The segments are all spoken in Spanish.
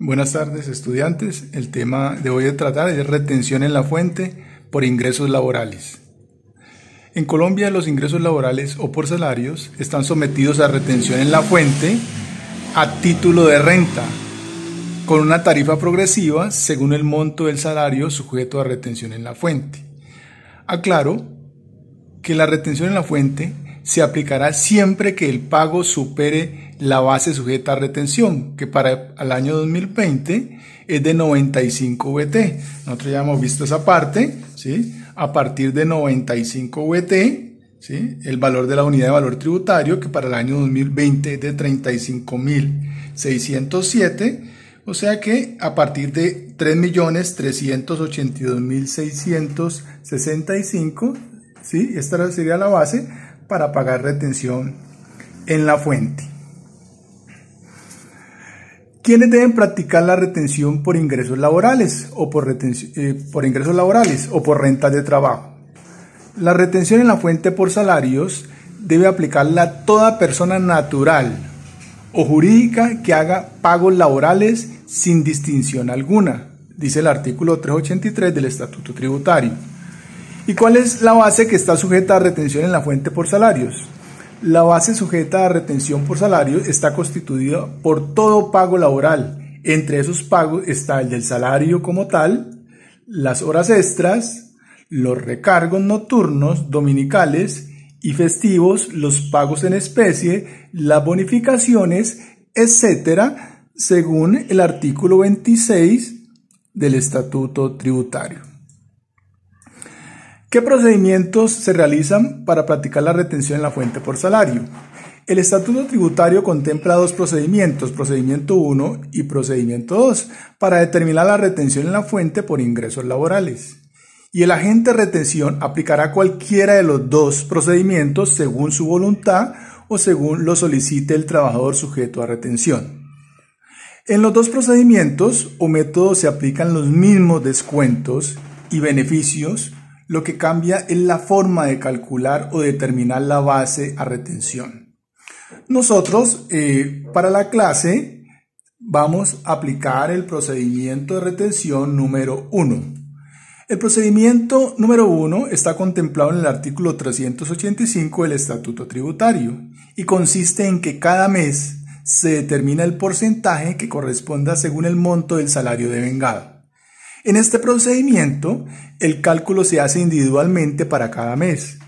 Buenas tardes, estudiantes. El tema de hoy a tratar es retención en la fuente por ingresos laborales. En Colombia, los ingresos laborales o por salarios están sometidos a retención en la fuente a título de renta, con una tarifa progresiva según el monto del salario sujeto a retención en la fuente. Aclaro que la retención en la fuente se aplicará siempre que el pago supere la base sujeta a retención, que para el año 2020 es de 95 VT. Nosotros ya hemos visto esa parte, ¿sí? A partir de 95 VT, ¿sí? El valor de la unidad de valor tributario, que para el año 2020 es de 35.607, o sea que a partir de 3.382.665, ¿sí? Esta sería la base para pagar retención en la fuente. ¿Quiénes deben practicar la retención por ingresos laborales o por rentas de trabajo? La retención en la fuente por salarios debe aplicarla toda persona natural o jurídica que haga pagos laborales sin distinción alguna, dice el artículo 383 del Estatuto Tributario. ¿Y cuál es la base que está sujeta a retención en la fuente por salarios? La base sujeta a retención por salario está constituida por todo pago laboral. Entre esos pagos está el del salario como tal, las horas extras, los recargos nocturnos, dominicales y festivos, los pagos en especie, las bonificaciones, etcétera, según el artículo 26 del Estatuto Tributario. ¿Qué procedimientos se realizan para practicar la retención en la fuente por salario? El Estatuto Tributario contempla dos procedimientos, procedimiento 1 y procedimiento 2, para determinar la retención en la fuente por ingresos laborales. Y el agente de retención aplicará cualquiera de los dos procedimientos según su voluntad o según lo solicite el trabajador sujeto a retención. En los dos procedimientos o métodos se aplican los mismos descuentos y beneficios. Lo que cambia es la forma de calcular o determinar la base a retención. Nosotros, para la clase, vamos a aplicar el procedimiento de retención número 1. El procedimiento número 1 está contemplado en el artículo 385 del Estatuto Tributario y consiste en que cada mes se determina el porcentaje que corresponda según el monto del salario devengado. En este procedimiento, el cálculo se hace individualmente para cada mes,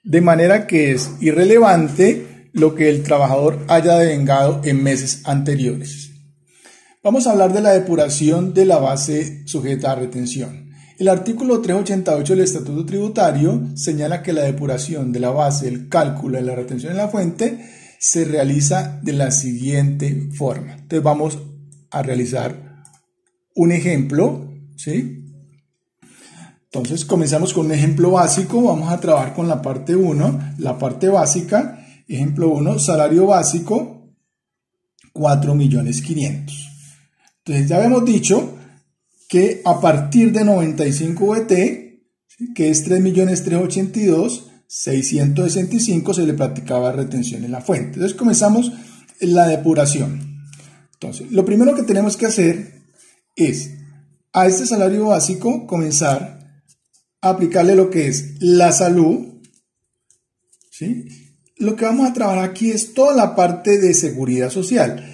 de manera que es irrelevante lo que el trabajador haya devengado en meses anteriores. Vamos a hablar de la depuración de la base sujeta a retención. El artículo 388 del Estatuto Tributario señala que la depuración de la base del cálculo de la retención en la fuente se realiza de la siguiente forma. Entonces vamos a realizar un ejemplo. ¿Sí? Entonces comenzamos con un ejemplo básico, vamos a trabajar con la parte 1, la parte básica, ejemplo 1, salario básico, 4.500.000. Entonces ya habíamos dicho que a partir de 95 VT, ¿sí? Que es 3.382.665, se le practicaba retención en la fuente. Entonces comenzamos la depuración. Entonces, lo primero que tenemos que hacer es a este salario básico comenzar a aplicarle lo que es la salud, ¿sí? Lo que vamos a trabajar aquí es toda la parte de seguridad social.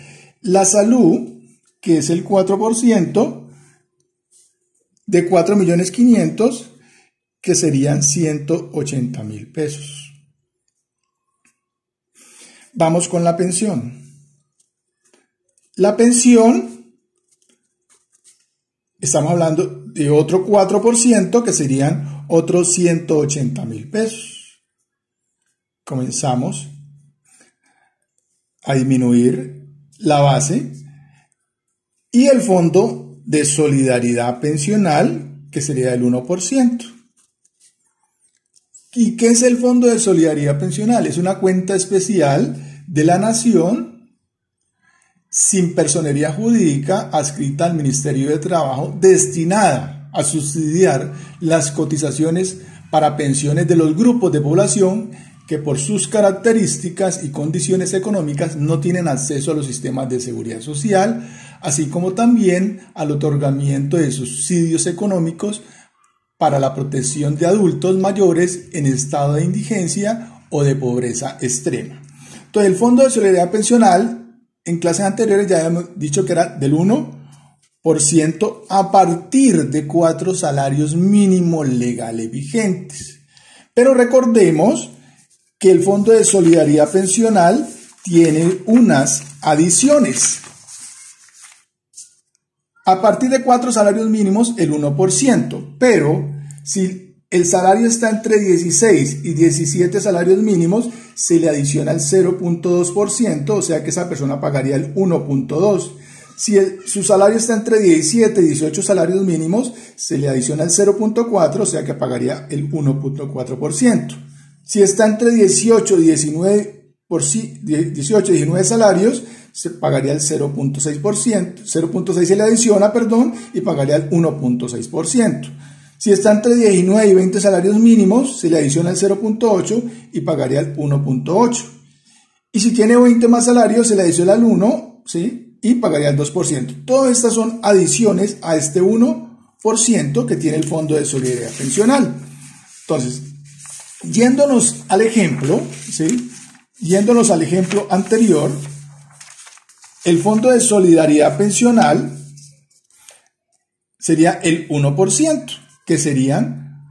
La salud, que es el 4% de 4.500.000, que serían 180.000 pesos. Vamos con la pensión. La pensión, estamos hablando de otro 4%, que serían otros 180.000 pesos. Comenzamos a disminuir la base y el fondo de solidaridad pensional, que sería del 1%. ¿Y qué es el fondo de solidaridad pensional? Es una cuenta especial de la Nación sin personería jurídica adscrita al Ministerio de Trabajo, destinada a subsidiar las cotizaciones para pensiones de los grupos de población que por sus características y condiciones económicas no tienen acceso a los sistemas de seguridad social, así como también al otorgamiento de subsidios económicos para la protección de adultos mayores en estado de indigencia o de pobreza extrema. Entonces, el Fondo de Solidaridad Pensional, en clases anteriores ya habíamos dicho que era del 1% a partir de 4 salarios mínimos legales vigentes. Pero recordemos que el Fondo de Solidaridad Pensional tiene unas adiciones. A partir de 4 salarios mínimos, el 1%, pero si el salario está entre 16 y 17 salarios mínimos, se le adiciona el 0.2%, o sea que esa persona pagaría el 1.2%. Si su salario está entre 17 y 18 salarios mínimos, se le adiciona el 0.4%, o sea que pagaría el 1.4%. Si está entre 18 y 19 salarios, se pagaría el 0.6%, 0.6 se le adiciona, y pagaría el 1.6%. Si está entre 19 y 20 salarios mínimos, se le adiciona el 0.8 y pagaría el 1.8. Y si tiene 20 más salarios, se le adiciona el 1, ¿sí? Y pagaría el 2%. Todas estas son adiciones a este 1% que tiene el Fondo de Solidaridad Pensional. Entonces, yéndonos al ejemplo, ¿sí? Yéndonos al ejemplo anterior, el Fondo de Solidaridad Pensional sería el 1%, que serían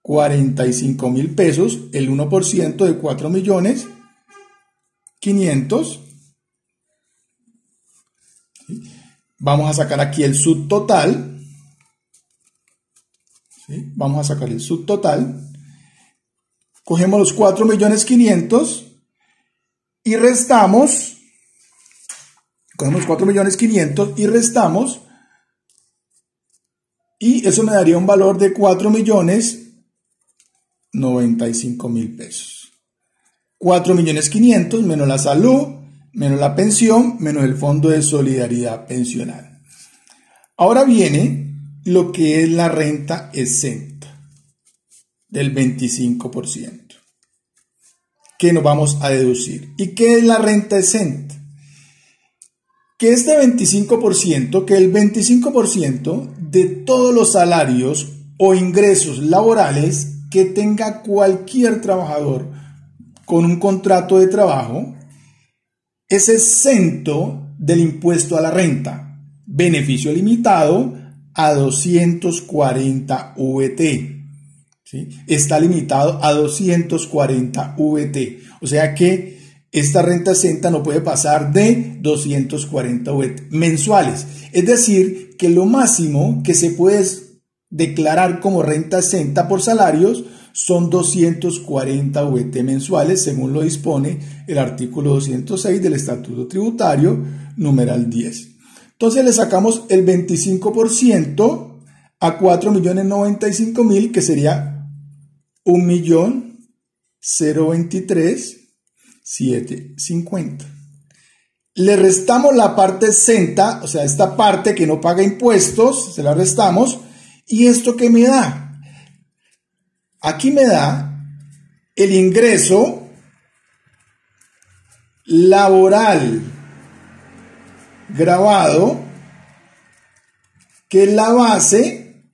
45.000 pesos, el 1% de 4.500.000. Vamos a sacar aquí el subtotal. ¿Sí? Vamos a sacar el subtotal. Cogemos los 4.500.000 y restamos. Cogemos 4.500.000 y restamos. Y eso me daría un valor de 4.095.000 pesos. 4.500.000 menos la salud, menos la pensión, menos el Fondo de Solidaridad Pensional. Ahora viene lo que es la renta exenta del 25%, que nos vamos a deducir. ¿Y qué es la renta exenta? Que este 25%, que el 25% de todos los salarios o ingresos laborales que tenga cualquier trabajador con un contrato de trabajo es exento del impuesto a la renta, beneficio limitado a 240 VT. ¿Sí? Está limitado a 240 VT, o sea que esta renta exenta no puede pasar de 240 VT mensuales. Es decir, que lo máximo que se puede declarar como renta exenta por salarios son 240 VT mensuales, según lo dispone el artículo 206 del Estatuto Tributario, numeral 10. Entonces le sacamos el 25% a 4.095.000, que sería 1.023.750. Le restamos la parte exenta, o sea, esta parte que no paga impuestos, se la restamos. ¿Y esto qué me da? Aquí me da el ingreso laboral gravado, que es la base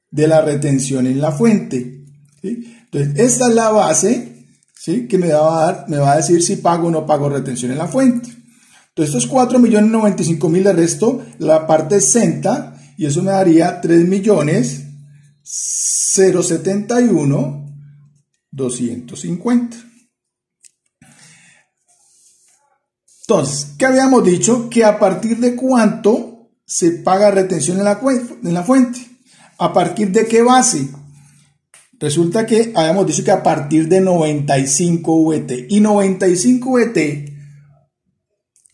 de la retención en la fuente. ¿Sí? Entonces, esta es la base, ¿sí?, que me va a decir si pago o no pago retención en la fuente. Entonces, estos 4.095.000 le resto la parte exenta y eso me daría 3.071.250. Entonces, ¿qué habíamos dicho? Que a partir de cuánto se paga retención en la fuente. ¿A partir de qué base? Resulta que habíamos dicho que a partir de 95 VT. Y 95 VT,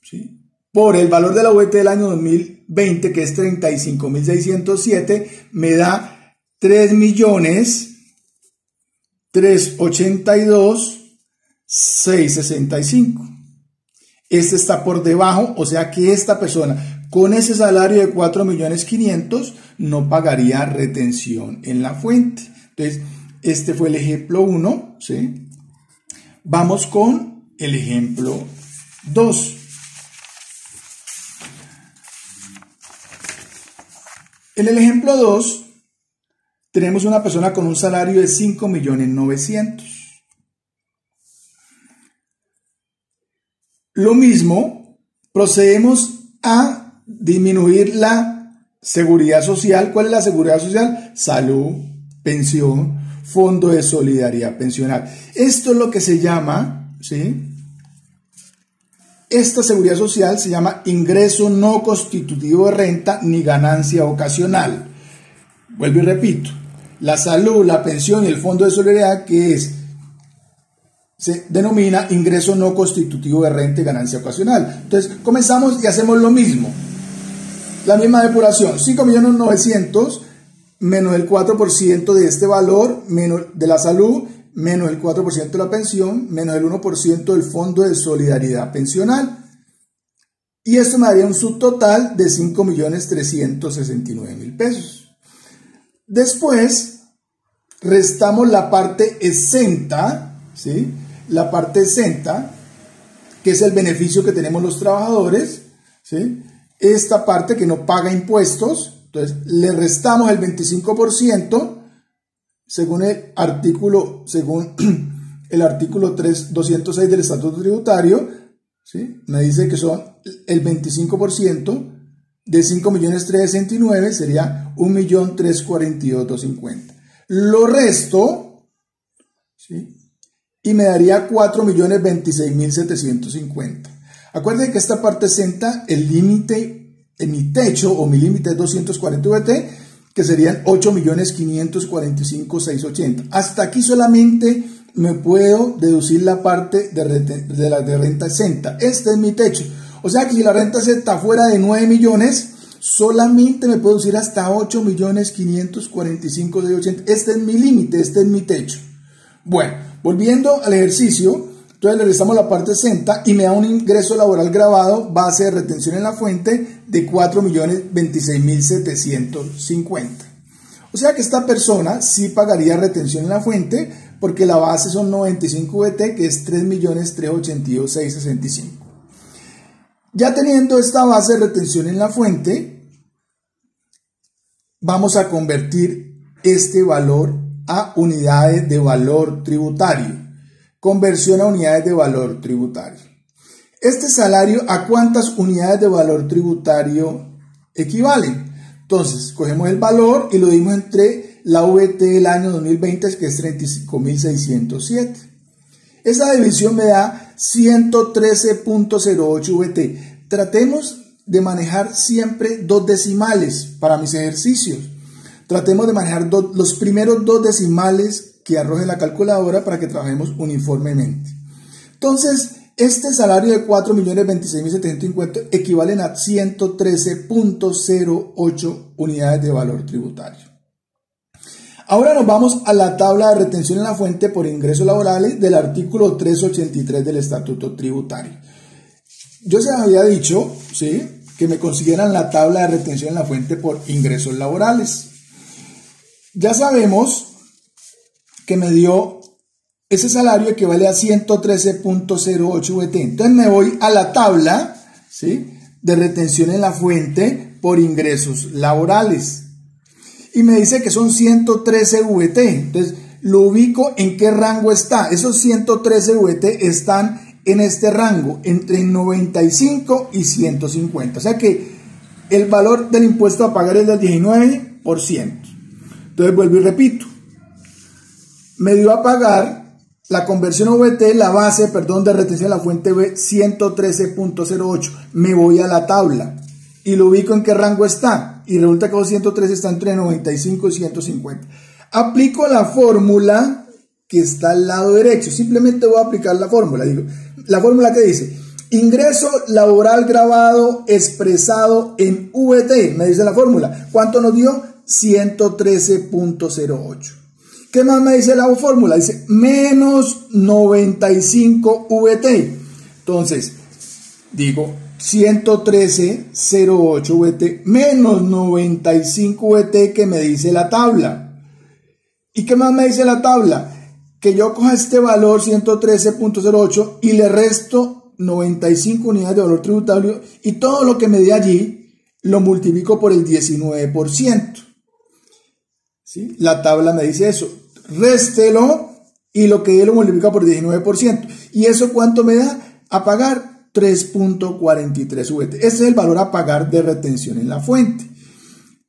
¿sí?, por el valor de la VT del año 2020, que es 35.607, me da 3.382.665. Este está por debajo, o sea que esta persona con ese salario de 4.500.000 no pagaría retención en la fuente. Entonces, este fue el ejemplo 1, ¿sí? Vamos con el ejemplo 2. En el ejemplo 2, tenemos una persona con un salario de 5.900.000. Lo mismo, procedemos a disminuir la seguridad social. ¿Cuál es la seguridad social? Salud, pensión, fondo de solidaridad pensional. Esto es lo que se llama, ¿sí? Esta seguridad social se llama ingreso no constitutivo de renta ni ganancia ocasional. Vuelvo y repito, la salud, la pensión y el fondo de solidaridad, se denomina ingreso no constitutivo de renta y ganancia ocasional. Entonces comenzamos y hacemos lo mismo, la misma depuración: 5.900.000 menos el 4% de este valor, menos de la salud, menos el 4% de la pensión, menos el 1% del fondo de solidaridad pensional. Y esto me daría un subtotal de 5.369.000 pesos. Después, restamos la parte exenta, ¿sí? La parte exenta, que es el beneficio que tenemos los trabajadores, ¿sí? Esta parte que no paga impuestos, entonces le restamos el 25%, según el artículo 206 del Estatuto Tributario, ¿sí? Me dice que son el 25% de 5.369.000, sería 1.342.250. Lo resto, ¿sí? Y me daría 4.026.750. Acuérdense que esta parte exenta, el límite, en mi techo o mi límite es 240 VT, que serían 8.545.680. Hasta aquí solamente me puedo deducir la parte de renta exenta. Este es mi techo. O sea que si la renta exenta fuera de 9 millones, solamente me puedo deducir hasta 8.545.680. Este es mi límite, este es mi techo. Bueno, volviendo al ejercicio, entonces le restamos la parte exenta y me da un ingreso laboral gravado, base de retención en la fuente, de 4.026.750. O sea que esta persona sí pagaría retención en la fuente, porque la base son 95 VT, que es 3.382.665. Ya teniendo esta base de retención en la fuente, vamos a convertir este valor a unidades de valor tributario. Conversión a unidades de valor tributario. Este salario, ¿a cuántas unidades de valor tributario equivalen? Entonces, cogemos el valor y lo dimos entre la VT del año 2020, que es 35.607. Esa división me da 113.08 VT. Tratemos de manejar siempre dos decimales para mis ejercicios. Tratemos de manejar los primeros dos decimales que arroje la calculadora para que trabajemos uniformemente. Entonces, este salario de 4.026.750 equivalen a 113.08 unidades de valor tributario. Ahora nos vamos a la tabla de retención en la fuente por ingresos laborales del artículo 383 del Estatuto Tributario. Yo se había dicho, ¿sí?, que me consiguieran la tabla de retención en la fuente por ingresos laborales. Ya sabemos que me dio ese salario equivale a 113.08 VT. Entonces me voy a la tabla, ¿sí?, de retención en la fuente por ingresos laborales. Y me dice que son 113 VT. Entonces lo ubico en qué rango está. Esos 113 VT están en este rango, entre 95 y 150. O sea que el valor del impuesto a pagar es del 19%. Entonces vuelvo y repito. Me dio a pagar la conversión VT, la base, de retención de la fuente B, 113.08. Me voy a la tabla y lo ubico en qué rango está. Y resulta que los 113 está entre 95 y 150. Aplico la fórmula que está al lado derecho. Simplemente voy a aplicar la fórmula. Digo, la fórmula que dice, ingreso laboral gravado expresado en VT. Me dice la fórmula. ¿Cuánto nos dio? 113.08. ¿Qué más me dice la fórmula? Dice menos 95 VT. Entonces, digo 113.08 VT menos 95 VT que me dice la tabla. ¿Y qué más me dice la tabla? Que yo coja este valor 113.08 y le resto 95 unidades de valor tributario y todo lo que me dé allí lo multiplico por el 19%. ¿Sí? La tabla me dice eso. Réstelo y lo que dé lo multiplica por 19%. ¿Y eso cuánto me da? A pagar 3.43 VT. Ese es el valor a pagar de retención en la fuente.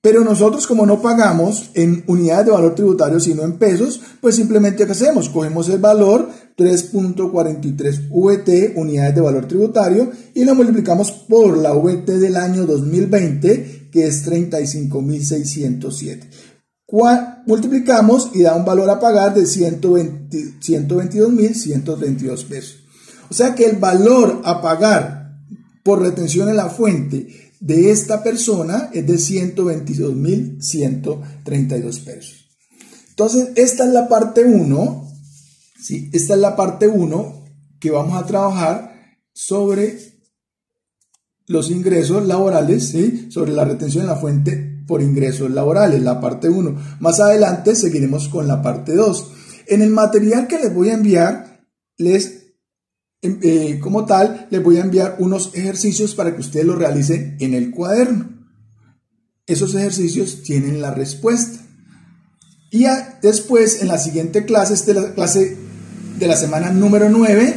Pero nosotros, como no pagamos en unidades de valor tributario sino en pesos, pues simplemente ¿qué hacemos? Cogemos el valor 3.43 VT, unidades de valor tributario, y lo multiplicamos por la VT del año 2020, que es 35.607. Multiplicamos y da un valor a pagar de 122.132 pesos. O sea que el valor a pagar por retención en la fuente de esta persona es de 122.132 pesos. Entonces, esta es la parte 1, ¿sí? Esta es la parte 1 que vamos a trabajar sobre los ingresos laborales, ¿sí? Sobre la retención en la fuente por ingresos laborales, la parte 1. Más adelante seguiremos con la parte 2. En el material que les voy a enviar, como tal, les voy a enviar unos ejercicios para que ustedes los realicen en el cuaderno. Esos ejercicios tienen la respuesta. Y después, en la siguiente clase, esta es la clase de la semana número 9,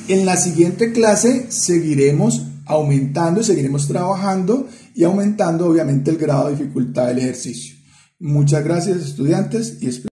en la siguiente clase seguiremos aumentando y seguiremos trabajando y aumentando obviamente el grado de dificultad del ejercicio. Muchas gracias, estudiantes, y espero